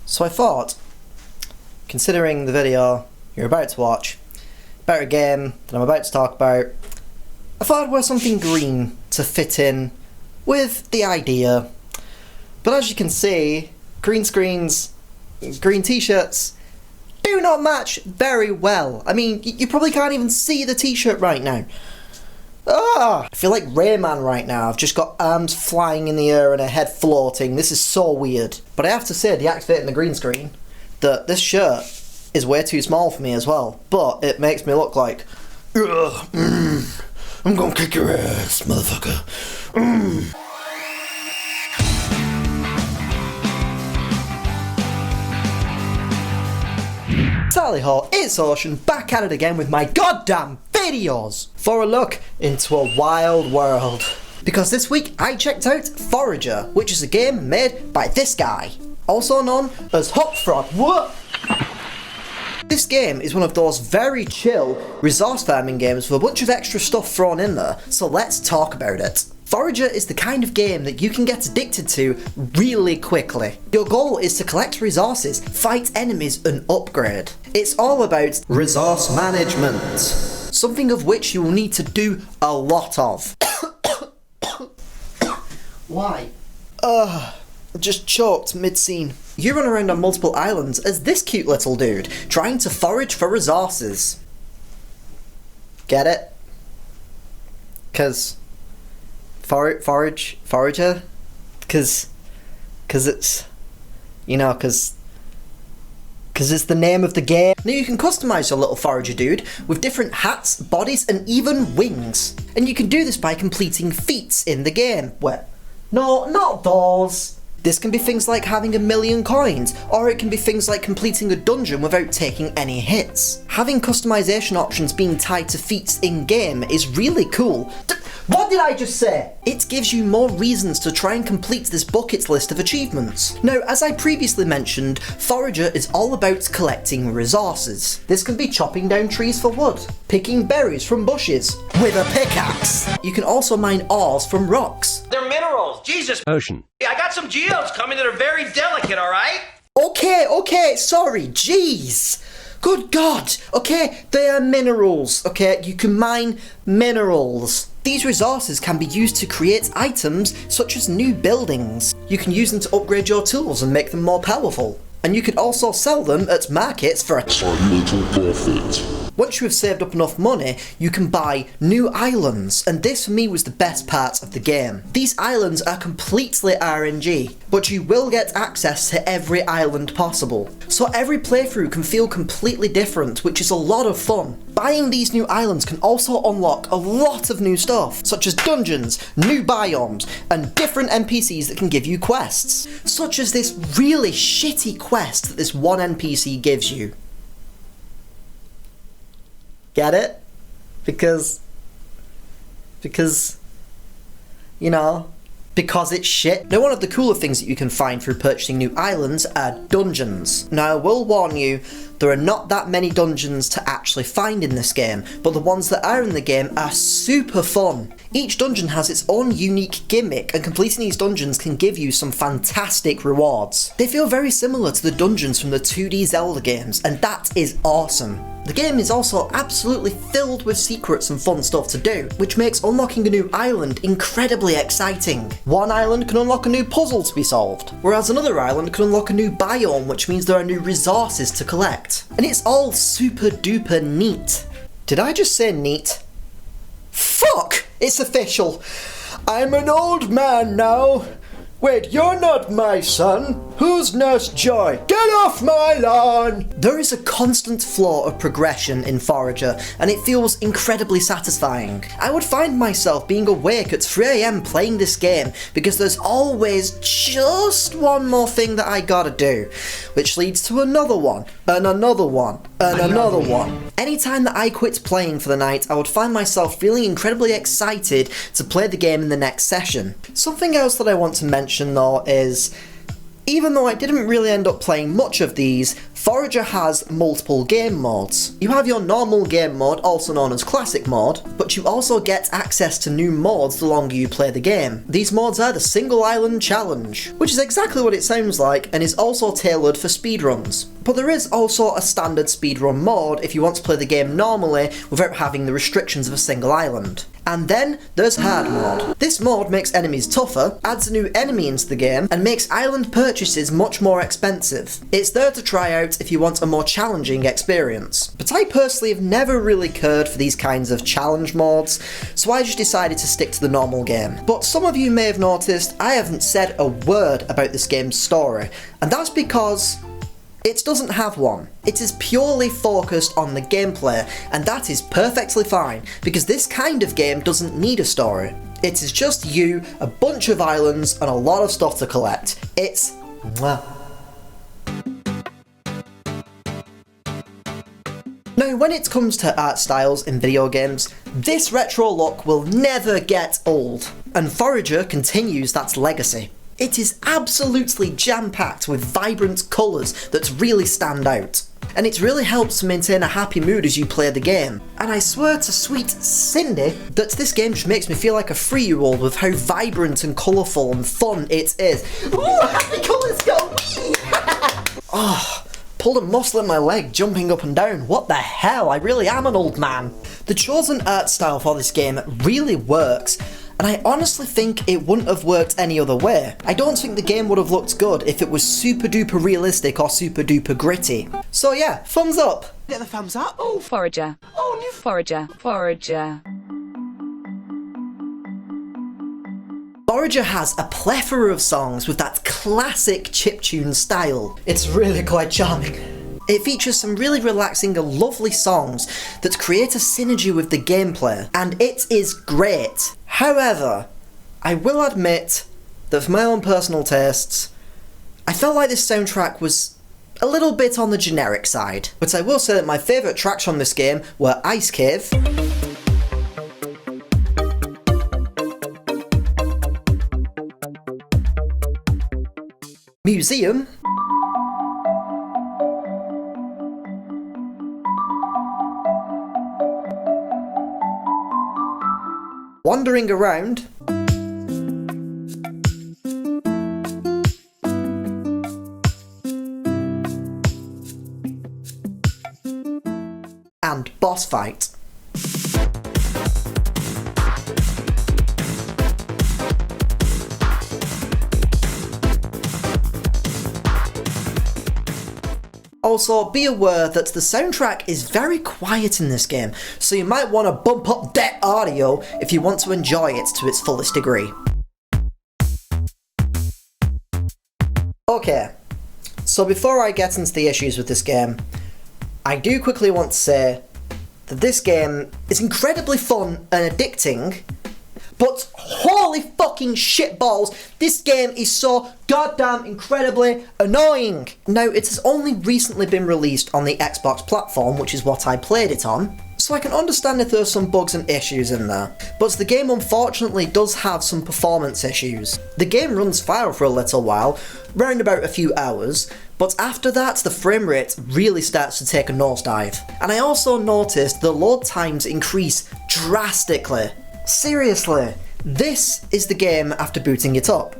So I thought, considering the video you're about to watch, about a game that I'm about to talk about, I thought I'd wear something green to fit in with the idea. But as you can see, green screens, green t-shirts do not match very well. I mean, you probably can't even see the t-shirt right now. I feel like Rayman right now. I've just got arms flying in the air and a head floating. This is so weird. But I have to say, deactivating the green screen, that this shirt is way too small for me as well. But it makes me look like, I'm gonna kick your ass, motherfucker. Tally ho, ItsOcean back at it again with my goddamn videos for a look into a wild world. Because this week I checked out Forager, which is a game made by this guy, also known as Hopfrog. What? This game is one of those very chill resource farming games with a bunch of extra stuff thrown in there, so let's talk about it. Forager is the kind of game that you can get addicted to really quickly. Your goal is to collect resources, fight enemies and upgrade. It's all about resource management, something of which you will need to do a lot of. Why? I just choked mid-scene. You run around on multiple islands as this cute little dude, trying to forage for resources. Get it? 'Cause Forager? Cause it's, you know, cause it's the name of the game. Now you can customize your little Forager dude with different hats, bodies and even wings. And you can do this by completing feats in the game. Well, no, not those. This can be things like having 1,000,000 coins, or it can be things like completing a dungeon without taking any hits. Having customization options being tied to feats in-game is really cool. What did I just say? It gives you more reasons to try and complete this bucket list of achievements. Now, as I previously mentioned, Forager is all about collecting resources. This can be chopping down trees for wood, picking berries from bushes with a pickaxe. You can also mine ores from rocks. They're minerals, Jesus. Ocean. I got some geodes coming that are very delicate, alright? Okay, sorry, jeez. Good God, okay, they are minerals, okay, you can mine minerals. These resources can be used to create items such as new buildings. You can use them to upgrade your tools and make them more powerful. And you can also sell them at markets for a little profit. Once you have saved up enough money, you can buy new islands, and this for me was the best part of the game. These islands are completely RNG, but you will get access to every island possible. So every playthrough can feel completely different, which is a lot of fun. Buying these new islands can also unlock a lot of new stuff, such as dungeons, new biomes, and different NPCs that can give you quests. Such as this really shitty quest that this one NPC gives you. Get it? Because, you know, because it's shit. Now, one of the cooler things that you can find through purchasing new islands are dungeons. Now, I will warn you, there are not that many dungeons to actually find in this game, but the ones that are in the game are super fun. Each dungeon has its own unique gimmick, and completing these dungeons can give you some fantastic rewards. They feel very similar to the dungeons from the 2D Zelda games, and that is awesome. The game is also absolutely filled with secrets and fun stuff to do, which makes unlocking a new island incredibly exciting. One island can unlock a new puzzle to be solved, whereas another island can unlock a new biome, which means there are new resources to collect. And it's all super duper neat. Did I just say neat? Fuck! It's official. I'm an old man now. Wait, you're not my son. Who's Nurse Joy? Get off my lawn! There is a constant flow of progression in Forager, and it feels incredibly satisfying. I would find myself being awake at 3 AM playing this game because there's always just one more thing that I gotta do, which leads to another one, and another one, and another one. Anytime that I quit playing for the night, I would find myself feeling incredibly excited to play the game in the next session. Something else that I want to mention though is, even though I didn't really end up playing much of these, Forager has multiple game modes. You have your normal game mode, also known as classic mode, but you also get access to new modes the longer you play the game. These modes are the Single Island Challenge, which is exactly what it sounds like and is also tailored for speedruns. But there is also a standard speedrun mode if you want to play the game normally without having the restrictions of a single island. And then there's hard mode. This mode makes enemies tougher, adds a new enemy into the game, and makes island purchases much more expensive. It's there to try out if you want a more challenging experience. But I personally have never really cared for these kinds of challenge modes, so I just decided to stick to the normal game. But some of you may have noticed I haven't said a word about this game's story, and that's because it doesn't have one. It is purely focused on the gameplay, and that is perfectly fine, because this kind of game doesn't need a story. It is just you, a bunch of islands, and a lot of stuff to collect. It's mwah. Now, when it comes to art styles in video games, this retro look will never get old, and Forager continues that legacy. It is absolutely jam-packed with vibrant colours that really stand out. And it really helps to maintain a happy mood as you play the game. And I swear to sweet Cindy that this game just makes me feel like a 3-year-old with how vibrant and colourful and fun it is. Ooh, happy colours go! Oh, pulled a muscle in my leg jumping up and down. What the hell? I really am an old man. The chosen art style for this game really works, and I honestly think it wouldn't have worked any other way. I don't think the game would have looked good if it was super duper realistic or super duper gritty. So yeah, thumbs up! Get the thumbs up. Oh, Forager. Oh, new Forager. Forager. Forager has a plethora of songs with that classic chiptune style. It's really quite charming. It features some really relaxing and lovely songs that create a synergy with the gameplay, and it is great. However, I will admit that for my own personal tastes, I felt like this soundtrack was a little bit on the generic side. But I will say that my favourite tracks from this game were Ice Cave, Museum, Wandering Around, and Boss Fight. Also, be aware that the soundtrack is very quiet in this game, so you might want to bump up that audio if you want to enjoy it to its fullest degree. Okay, so before I get into the issues with this game, I do quickly want to say that this game is incredibly fun and addicting, but holy fucking shitballs, this game is so goddamn incredibly annoying. Now, it has only recently been released on the Xbox platform, which is what I played it on, so I can understand if there's some bugs and issues in there. But the game unfortunately does have some performance issues. The game runs fine for a little while, round about a few hours, but after that the frame rate really starts to take a nosedive. And I also noticed the load times increase drastically. Seriously, this is the game after booting it up.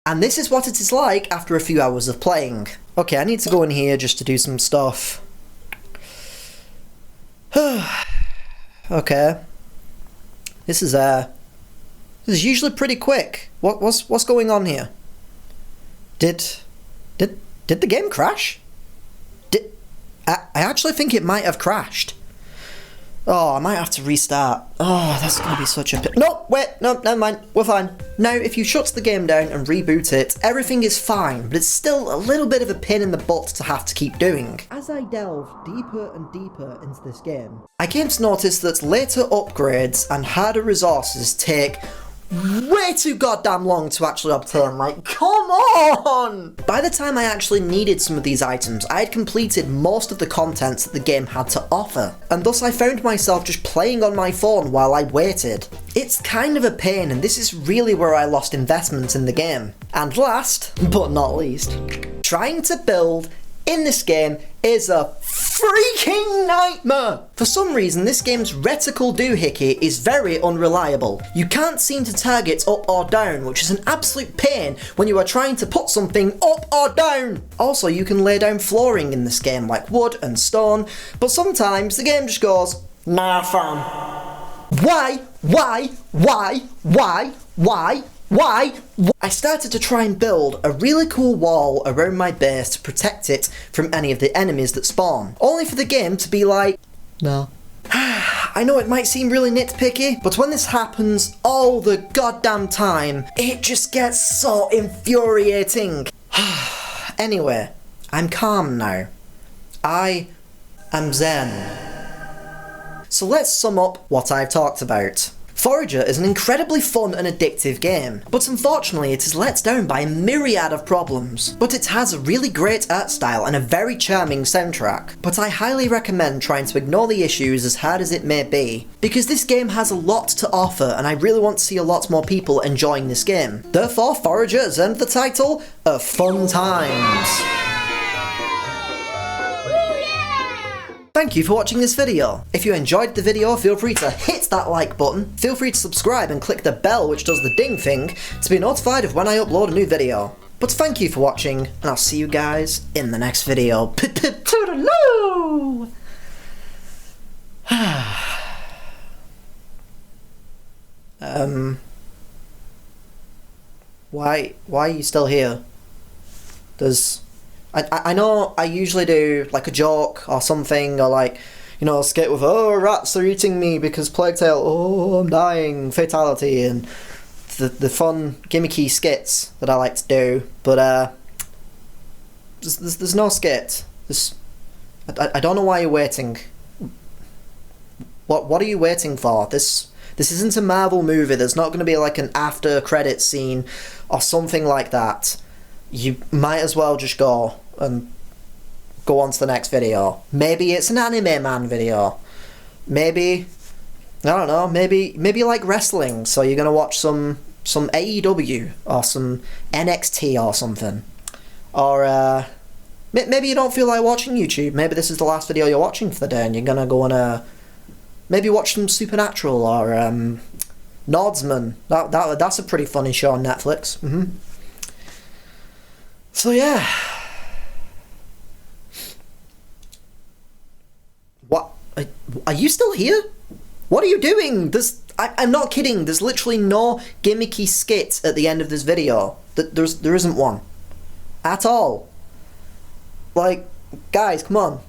And this is what it is like after a few hours of playing. Okay, I need to go in here just to do some stuff. Okay. This is usually pretty quick. What's going on here? Did the game crash? I actually think it might have crashed. Oh, I might have to restart. Oh, that's going to be such a... No, wait, no, never mind, we're fine. Now, if you shut the game down and reboot it, everything is fine, but it's still a little bit of a pain in the butt to have to keep doing. As I delve deeper and deeper into this game, I came to notice that later upgrades and harder resources take way too goddamn long to actually obtain. Like, come on! By the time I actually needed some of these items, I had completed most of the contents that the game had to offer, and thus I found myself just playing on my phone while I waited. It's kind of a pain, and this is really where I lost investment in the game. And last, but not least, trying to build in this game is a freaking nightmare! For some reason, this game's reticle doohickey is very unreliable. You can't seem to target up or down, which is an absolute pain when you are trying to put something up or down. Also, you can lay down flooring in this game like wood and stone, but sometimes the game just goes, nah fam. Why? I started to try and build a really cool wall around my base to protect it from any of the enemies that spawn, only for the game to be like, no. I know it might seem really nitpicky, but when this happens all the goddamn time, it just gets so infuriating. Anyway, I'm calm now. I am zen. So let's sum up what I've talked about. Forager is an incredibly fun and addictive game, but unfortunately it is let down by a myriad of problems. But it has a really great art style and a very charming soundtrack. But I highly recommend trying to ignore the issues as hard as it may be, because this game has a lot to offer and I really want to see a lot more people enjoying this game. Therefore, Forager has earned the title of Fun Times. Thank you for watching this video. If you enjoyed the video, feel free to hit that like button, feel free to subscribe and click the bell which does the ding thing to be notified of when I upload a new video. But thank you for watching, and I'll see you guys in the next video. Toodaloo! Why are you still here? I know I usually do like a joke or something, or like, you know, skit with, oh, rats are eating me because Plague Tale, oh, I'm dying, fatality, and the fun gimmicky skits that I like to do, but there's no skit. I don't know why you're waiting. What are you waiting for? This isn't a Marvel movie. There's not going to be like an after credit scene or something like that. You might as well just go and go on to the next video. Maybe it's an Anime Man video. Maybe, I don't know, maybe you like wrestling, so you're gonna watch some AEW or some NXT or something. Or maybe you don't feel like watching YouTube. Maybe this is the last video you're watching for the day and you're gonna go and maybe watch some Supernatural or Nordsman. That's a pretty funny show on Netflix. So yeah. What? Are you still here? What are you doing? I'm not kidding. There's literally no gimmicky skit at the end of this video. There isn't one. At all. Like, guys, come on.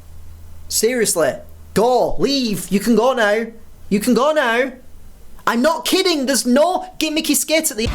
Seriously. Go. Leave. You can go now. You can go now. I'm not kidding. There's no gimmicky skit at the